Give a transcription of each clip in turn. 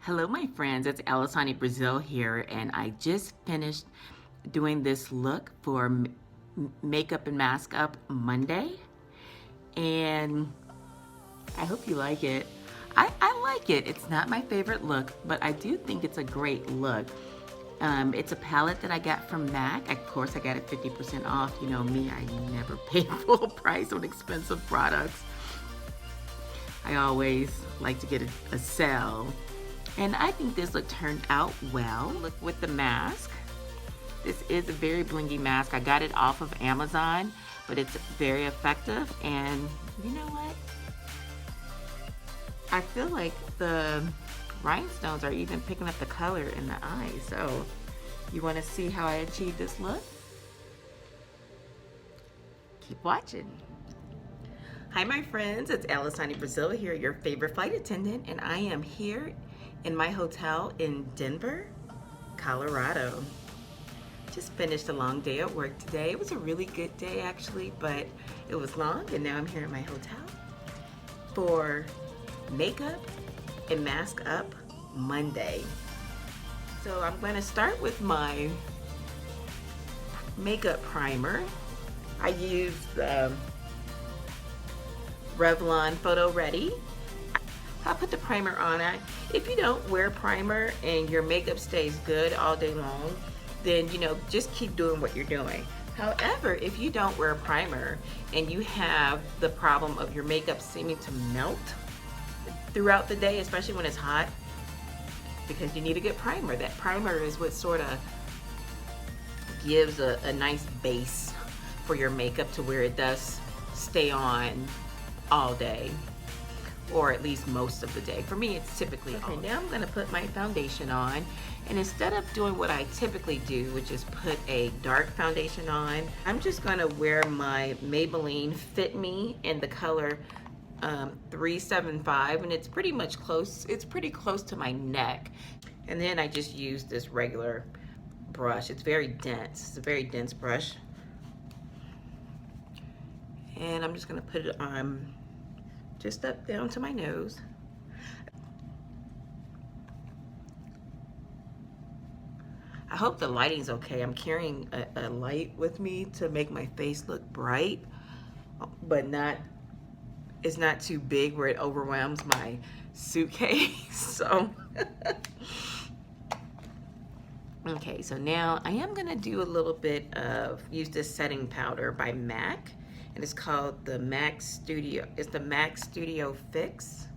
Hello my friends, it's Alisani Brazil here, and I just finished doing this look for Makeup and Mask Up Monday, and I hope you like it. I like it. It's not my favorite look, but I do think it's a great look. It's a palette that I got from MAC. Of course, I got it 50% off. You know me, I never pay full price on expensive products. I always like to get a sale. And I think this look turned out well. Look with the mask. This is a very blingy mask. I got it off of Amazon, but it's very effective. And you know what? I feel like the rhinestones are even picking up the color in the eyes. So you want to see how I achieved this look? Keep watching. Hi my friends, it's Alisani Brazil here, your favorite flight attendant, and I am here in my hotel in Denver, Colorado. Just finished a long day at work today. It was a really good day actually, but it was long, and now I'm here at my hotel for Makeup and Mask Up Monday. So I'm going to start with my makeup primer. I used Revlon Photo Ready. I'll put the primer on it. If you don't wear primer and your makeup stays good all day long, then just keep doing what you're doing. However, if you don't wear primer and you have the problem of your makeup seeming to melt throughout the day, especially when it's hot, because you need a good primer. That primer is what sort of gives a nice base for your makeup to where it does stay on all day, or at least most of the day. For me, it's typically on. Okay, now I'm gonna put my foundation on, and instead of doing what I typically do, which is put a dark foundation on, I'm just gonna wear my Maybelline Fit Me in the color 375, and it's pretty much close. It's pretty close to my neck. And then I just use this regular brush. It's very dense. It's a very dense brush. And I'm just gonna put it on just up down to my nose. I hope the lighting's okay. I'm carrying a light with me to make my face look bright, but it's not too big where it overwhelms my suitcase. So okay, so now I am gonna do a little bit of, use this setting powder by MAC, and it's called the MAC Studio. It's the MAC Studio Fix.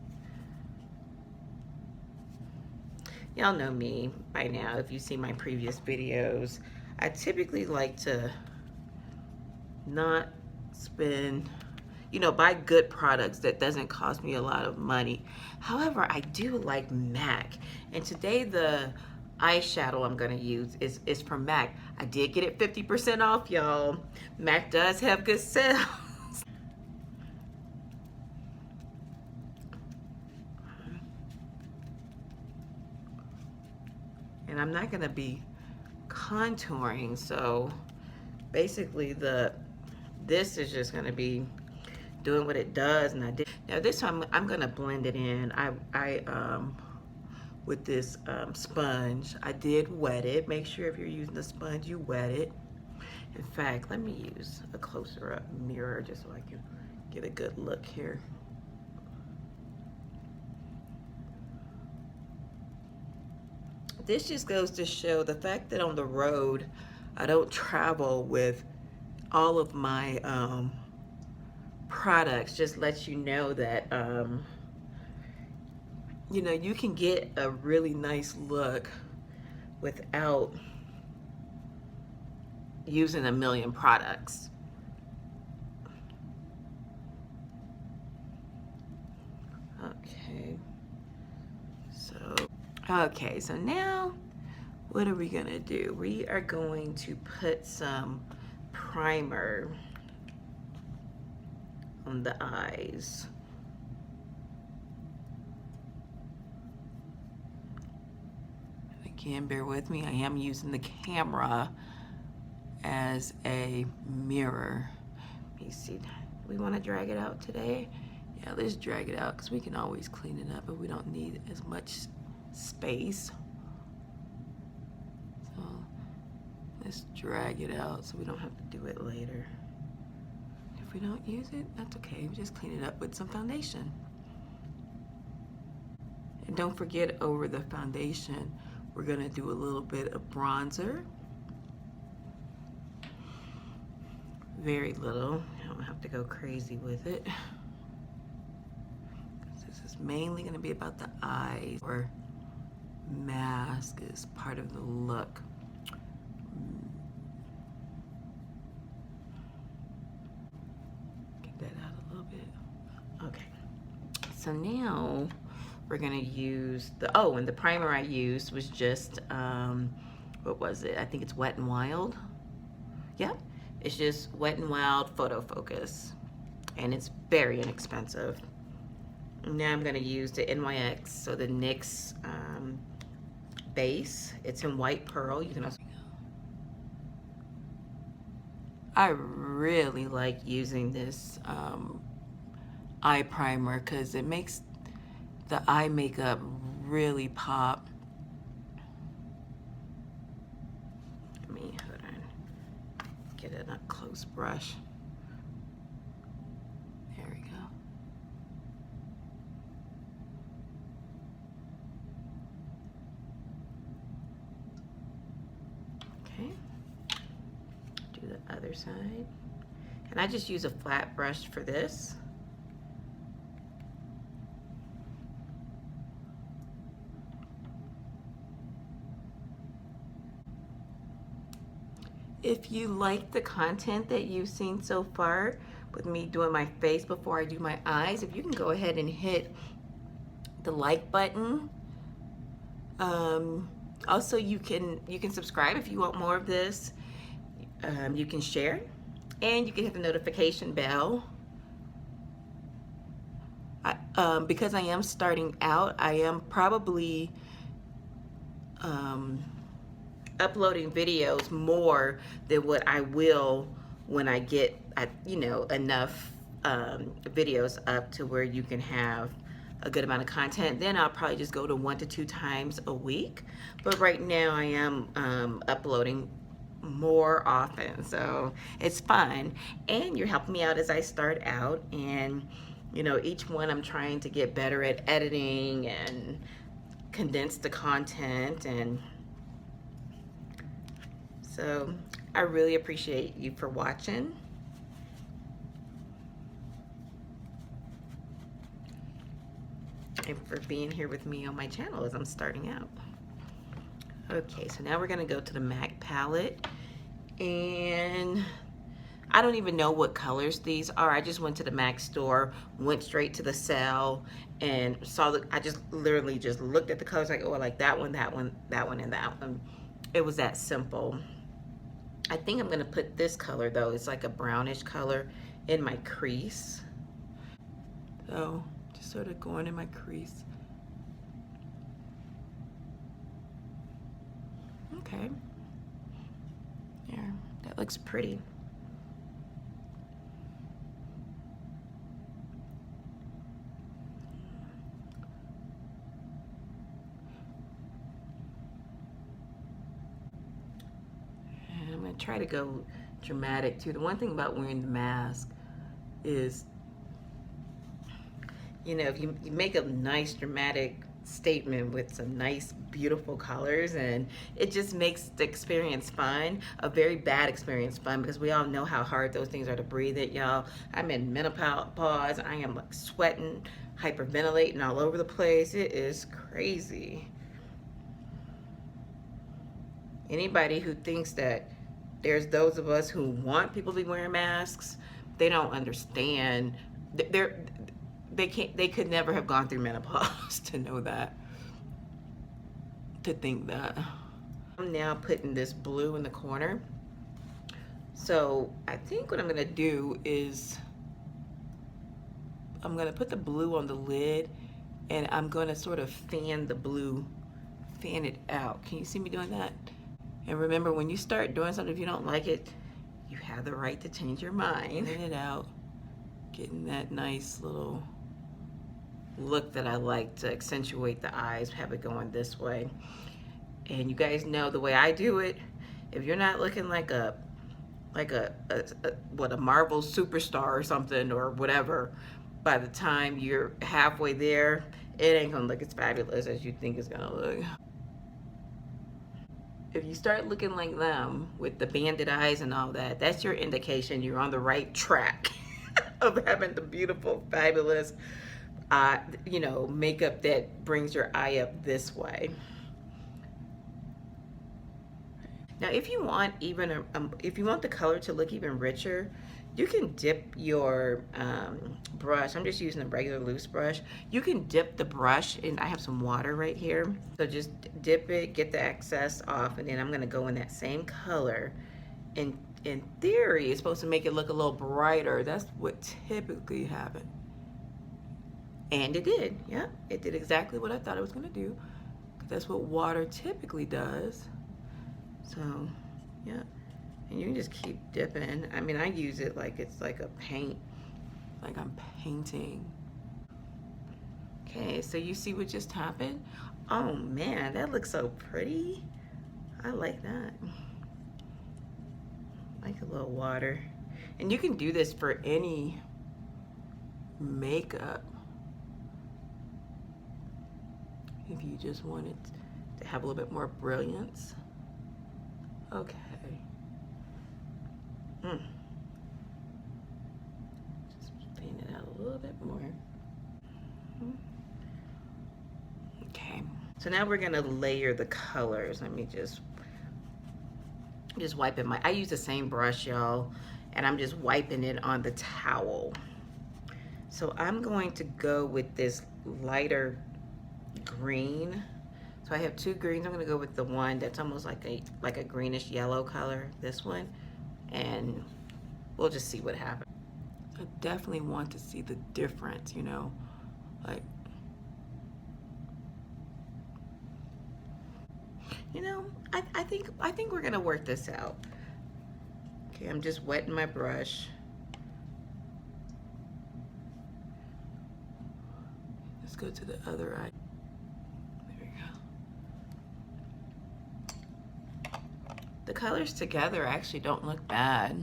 Y'all know me by now if you see my previous videos. I typically like to not spend, buy good products that doesn't cost me a lot of money. However, I do like MAC, and today the eyeshadow I'm gonna use is from MAC. I did get it 50% off, y'all. MAC does have good sales. And I'm not gonna be contouring, so basically this is just gonna be doing what it does. And I did, now this one I'm gonna blend it in. I with this sponge, I did wet it. Make sure if you're using the sponge, you wet it. In fact, let me use a closer up mirror just so I can get a good look here. This just goes to show the fact that on the road, I don't travel with all of my products. Just lets you know that you can get a really nice look without using a million products. Okay, so now what are we gonna do? We are going to put some primer on the eyes. Again, bear with me. I am using the camera as a mirror. Let me see. We want to drag it out today. Yeah, let's drag it out because we can always clean it up, but we don't need as much space. So let's drag it out so we don't have to do it later. If we don't use it, that's okay. We just clean it up with some foundation. And don't forget, over the foundation, we're gonna do a little bit of bronzer. Very little. I don't have to go crazy with it. This is mainly gonna be about the eyes, or mask is part of the look. Get that out a little bit. Okay. So now we're gonna use the, oh, and the primer I used was just, what was it? I think it's Wet n Wild. Yeah, it's just Wet n Wild Photo Focus. And it's very inexpensive. Now I'm gonna use the NYX, so the NYX base. It's in white pearl. You can also, I really like using this eye primer because it makes the eye makeup really pop. Let me, hold on, get an up close brush. There we go. Okay, do the other side. And I just use a flat brush for this. If you like the content that you've seen so far with me doing my face before I do my eyes, if you can go ahead and hit the like button. Also, you can subscribe if you want more of this. You can share, and you can hit the notification bell. Because I am starting out, I am probably uploading videos more than what I will when I get, you know, enough videos up to where you can have a good amount of content. Then I'll probably just go to 1 to 2 times a week. But right now I am uploading more often, so it's fun. And you're helping me out as I start out, and you know, each one I'm trying to get better at editing and condense the content. And so I really appreciate you for watching. And for being here with me on my channel as I'm starting out. Okay, so now we're gonna go to the MAC palette, and I don't even know what colors these are. I just went to the MAC store, went straight to the sale, and saw I just literally just looked at the colors like, oh, I like that one, that one, that one, and that one. It was that simple. I think I'm gonna put this color though. It's like a brownish color in my crease. So just sort of going in my crease. Okay. There, that looks pretty. And I'm gonna try to go dramatic too. The one thing about wearing the mask is, you know, if you make a nice dramatic statement with some nice beautiful colors, and it just makes the experience fun. A very bad experience fun, because we all know how hard those things are to breathe it, y'all. I'm in menopause. I am like sweating, hyperventilating all over the place. It is crazy. Anybody who thinks that there's those of us who want people to be wearing masks, they don't understand. They could never have gone through menopause to know that, to think that. I'm now putting this blue in the corner. So I think what I'm gonna do is I'm gonna put the blue on the lid, and I'm gonna sort of fan the blue, fan it out. Can you see me doing that? And remember, when you start doing something, if you don't like it, you have the right to change your mind. Fan it out, getting that nice little look that I like to accentuate the eyes, have it going this way. And you guys know the way I do it, if you're not looking like a what, a Marvel superstar or something or whatever, by the time you're halfway there, it ain't gonna look as fabulous as you think it's gonna look. If you start looking like them with the banded eyes and all that, that's your indication you're on the right track of having the beautiful, fabulous, you know, makeup that brings your eye up this way. Now, if you want even if you want the color to look even richer, you can dip your brush. I'm just using a regular loose brush. You can dip the brush, and I have some water right here. So just dip it, get the excess off, and then I'm gonna go in that same color. In theory, it's supposed to make it look a little brighter. That's what typically happens. And it did, yeah. It did exactly what I thought it was gonna do. That's what water typically does. So, yeah. And you can just keep dipping. I mean, I use it like it's like a paint, like I'm painting. Okay, so you see what just happened? Oh man, that looks so pretty. I like that. Like a little water. And you can do this for any makeup. If you just want it to have a little bit more brilliance. Okay. Just paint it out a little bit more. Okay. So now we're gonna layer the colors. Let me just wiping my, I use the same brush, y'all, and I'm just wiping it on the towel. So I'm going to go with this lighter green. So I have two greens. I'm gonna go with the one that's almost like a greenish yellow color, this one, and we'll just see what happens. I definitely want to see the difference, you know, like, you know, I think we're gonna work this out. Okay, I'm just wetting my brush. Let's go to the other eye. The colors together actually don't look bad.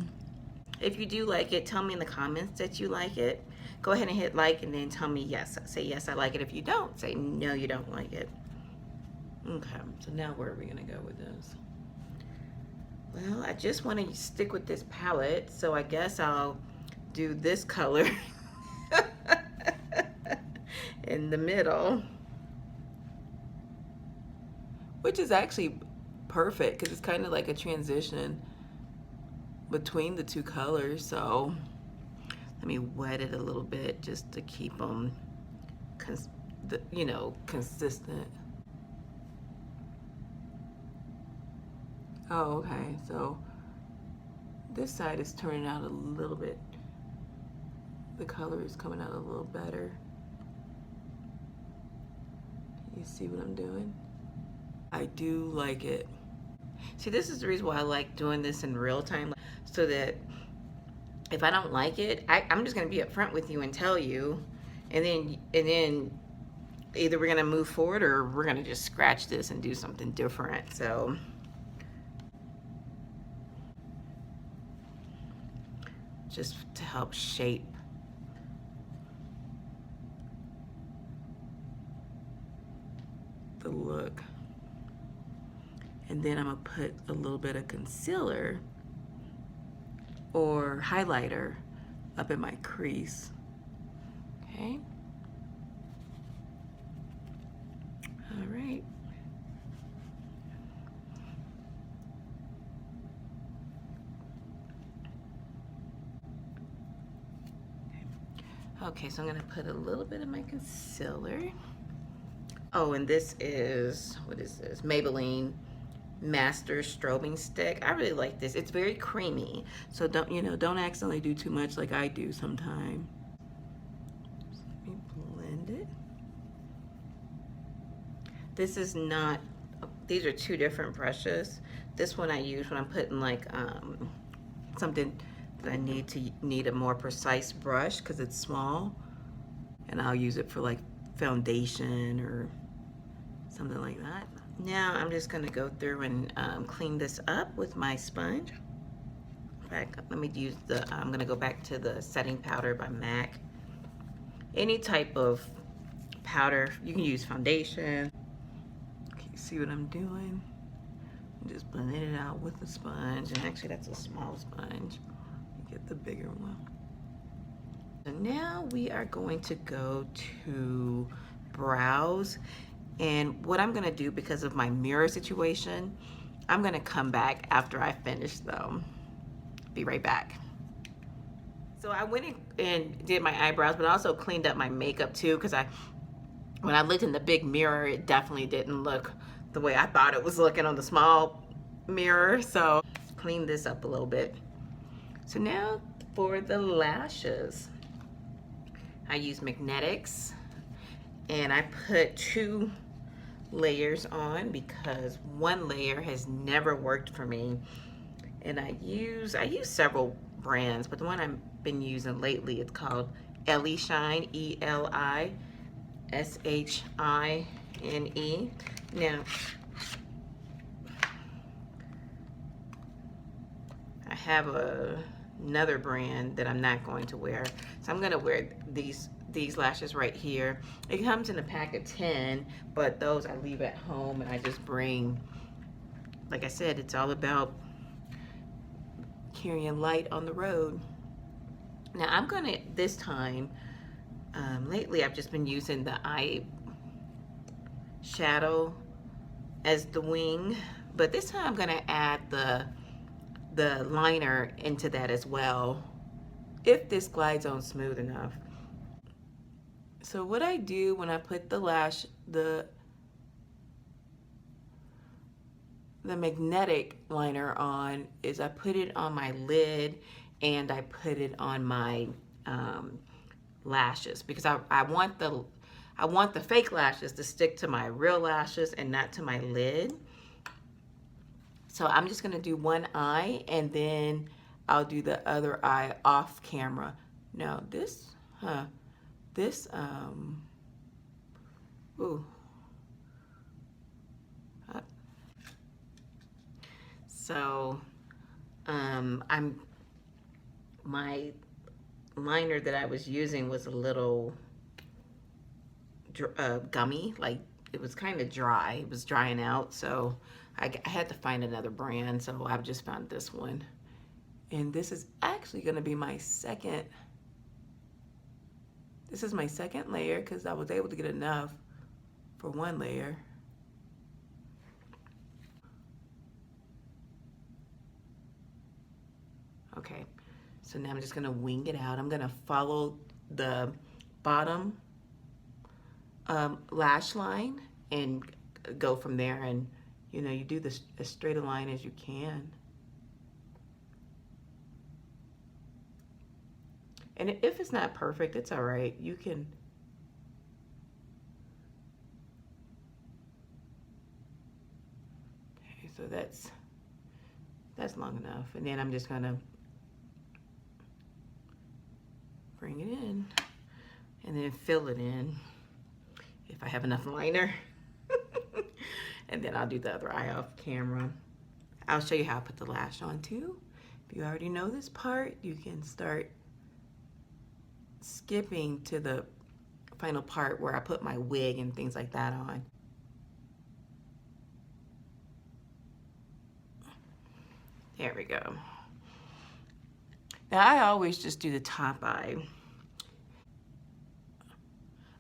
If you do like it, tell me in the comments that you like it. Go ahead and hit like and then tell me yes. Say yes, I like it. If you don't, say no, you don't like it. Okay, so now where are we gonna go with this? Well, I just want to stick with this palette, so I guess I'll do this color in the middle, which is actually perfect because it's kind of like a transition between the two colors. So let me wet it a little bit just to keep them, you know, consistent. Oh, okay, so this side is turning out a little bit, the color is coming out a little better. You see what I'm doing? I do like it. See, this is the reason why I like doing this in real time, so that if I don't like it, I'm just gonna be upfront with you and tell you, and then either we're gonna move forward or we're gonna just scratch this and do something different. So just to help shape the look. And then I'm gonna put a little bit of concealer or highlighter up in my crease. Okay. All right. Okay, so I'm gonna put a little bit of my concealer. Oh, and this is, what is this? Maybelline Master Strobing Stick. I really like this. It's very creamy, so don't, you know, don't accidentally do too much like I do sometimes. So let me blend it. This is not, these are two different brushes. This one I use when I'm putting like something that I need a more precise brush because it's small, and I'll use it for like foundation or something like that. Now I'm just gonna go through and clean this up with my sponge. In fact, let me use I'm gonna go back to the setting powder by MAC. Any type of powder, you can use foundation. Okay, see what I'm doing? I'm just blending it out with the sponge, and actually that's a small sponge. Get the bigger one. So now we are going to go to brows, and what I'm gonna do, because of my mirror situation, I'm gonna come back after I finish them. Be right back. So I went and did my eyebrows, but I also cleaned up my makeup too, because when I looked in the big mirror, it definitely didn't look the way I thought it was looking on the small mirror. So clean this up a little bit. So now for the lashes, I use magnetics, and I put 2 layers on because 1 layer has never worked for me. And I use several brands, but the one I've been using lately, it's called Alisani, Elishine. Now, I have another brand that I'm not going to wear, so I'm going to wear these lashes right here. It comes in a pack of 10, but those I leave at home, and I just bring, like I said, it's all about carrying light on the road. Now I'm gonna, this time, lately I've just been using the eyeshadow as the wing, but this time I'm gonna add the liner into that as well, if this glides on smooth enough. So what I do when I put the magnetic liner on is I put it on my lid, and I put it on my lashes, because I want the fake lashes to stick to my real lashes and not to my lid. So I'm just gonna do one eye, and then I'll do the other eye off camera. Now ooh. So my liner that I was using was a little gummy, like it was kind of dry. It was drying out, so I had to find another brand, so I've just found this one. And this is actually gonna be my second, this is my second layer, because I was able to get enough for 1 layer. Okay, so now I'm just gonna wing it out. I'm gonna follow the bottom lash line and go from there, and you know, you do this as straight a line as you can. And if it's not perfect, it's all right. You can, okay, so that's long enough. And then I'm just gonna bring it in and then fill it in if I have enough liner. And then I'll do the other eye off camera. I'll show you how I put the lash on too. If you already know this part, you can start skipping to the final part where I put my wig and things like that on. There we go. Now I always just do the top eye.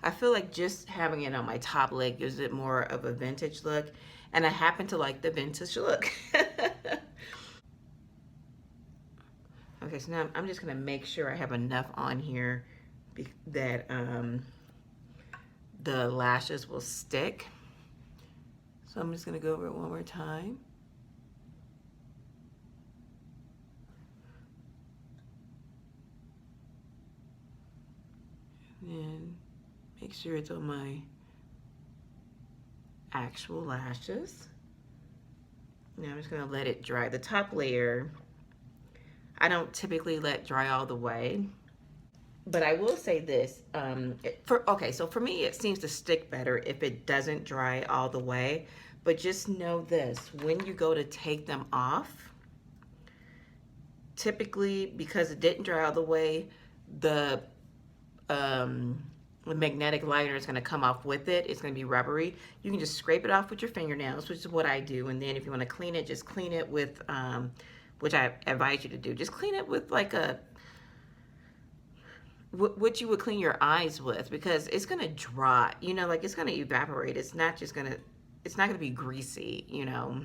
I feel like just having it on my top lid gives it more of a vintage look, and I happen to like the vintage look. Okay, so now I'm just gonna make sure I have enough on here that the lashes will stick. So I'm just gonna go over it one more time. And make sure it's on my actual lashes. Now I'm just gonna let it dry. The top layer, I don't typically let dry all the way. But I will say this, so for me, it seems to stick better if it doesn't dry all the way. But just know this, when you go to take them off, typically because it didn't dry all the way, the um, the magnetic liner is going to come off with it. It's going to be rubbery. You can just scrape it off with your fingernails, which is what I do. And then if you want to clean it, just clean it with, which I advise you to do, just clean it with like what you would clean your eyes with, because it's going to dry, you know, like it's going to evaporate. It's not going to be greasy, you know.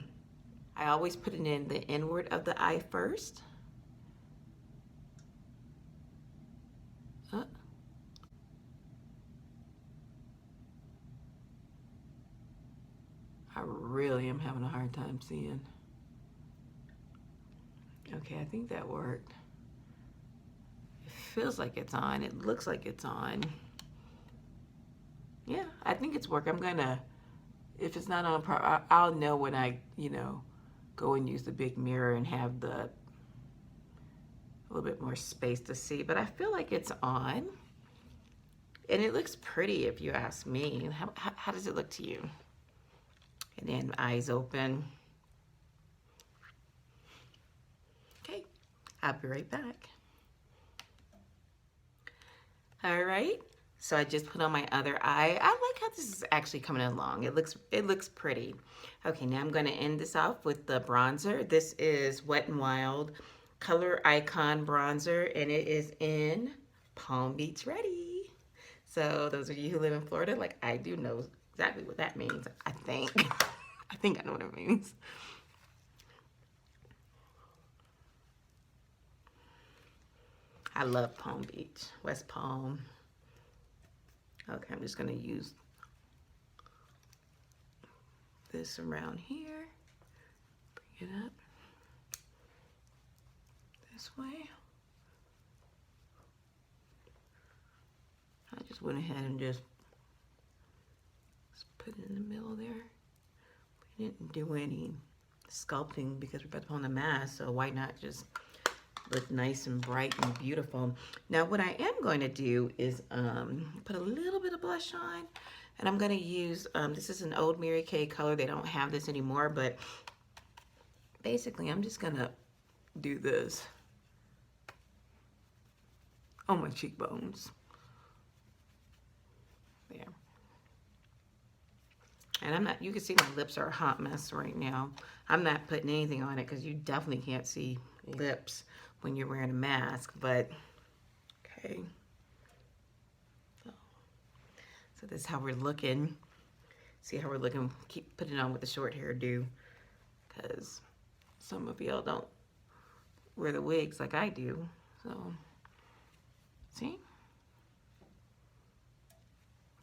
I always put it in the inward of the eye first. I really am having a hard time seeing. Okay, I think that worked. It feels like it's on. It looks like it's on. Yeah, I think it's working. I'm gonna, if it's not on, I'll know when I, you know, go and use the big mirror and have a little bit more space to see. But I feel like it's on. And it looks pretty if you ask me. How does it look to you? And then eyes open. Okay, I'll be right back. All right, so I just put on my other eye. I like how this is actually coming along. It looks pretty. Okay, now I'm gonna end this off with the bronzer. This is Wet n Wild Color Icon Bronzer, and it is in Palm Beach Ready. So those of you who live in Florida, like I do, know exactly what that means, I think. I think I know what it means. I love Palm Beach, West Palm. Okay, I'm just gonna use this around here, bring it up this way. I just went ahead and just put it in the middle there. We didn't do any sculpting because we're about to put on the mask, so why not just look nice and bright and beautiful. Now what I am going to do is put a little bit of blush on, and I'm going to use, this is an old Mary Kay color. They don't have this anymore, but basically I'm just going to do this on my cheekbones. There. And I'm not, you can see my lips are a hot mess right now. I'm not putting anything on it because you definitely can't see lips when you're wearing a mask, but okay. So this is how we're looking. See how we're looking, keep putting it on with the short hairdo, because some of y'all don't wear the wigs like I do. So, see?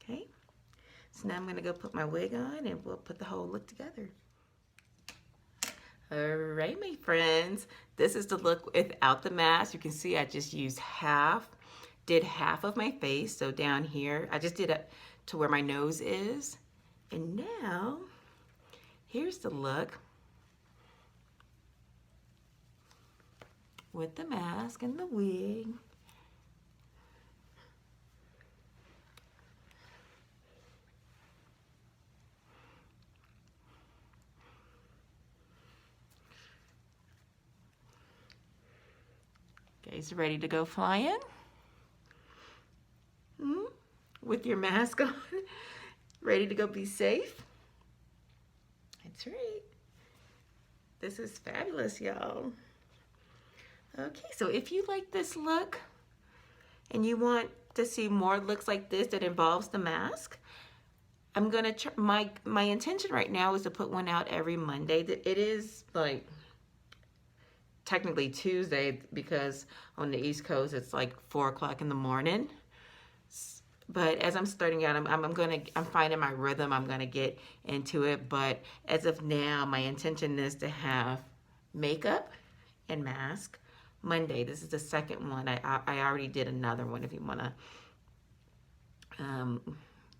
Okay. So now I'm gonna go put my wig on and we'll put the whole look together. All right, my friends, this is the look without the mask. You can see I just used did half of my face. So down here, I just did it to where my nose is. And now, here's the look with the mask and the wig. Guys, ready to go flying? With your mask on, ready to go be safe? That's right. This is fabulous, y'all. Okay, so if you like this look and you want to see more looks like this that involves the mask, I'm gonna my intention right now is to put one out every Monday. It is like technically Tuesday because on the East Coast it's like 4 o'clock in the morning. But as I'm starting out, I'm finding my rhythm. I'm gonna get into it. But as of now, my intention is to have makeup and mask Monday. This is the second one. I already did another one. If you wanna,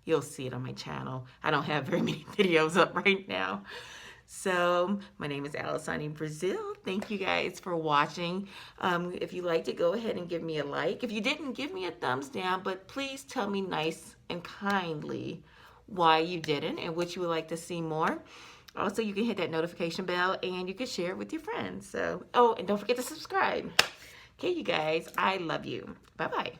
you'll see it on my channel. I don't have very many videos up right now. So my name is Alisani Brazil. Thank you guys for watching. If you liked it, go ahead and give me a like. If you didn't, give me a thumbs down, but please tell me nice and kindly why you didn't and what you would like to see more. Also, you can hit that notification bell and you can share it with your friends. So, oh, and don't forget to subscribe. Okay, you guys, I love you. Bye-bye.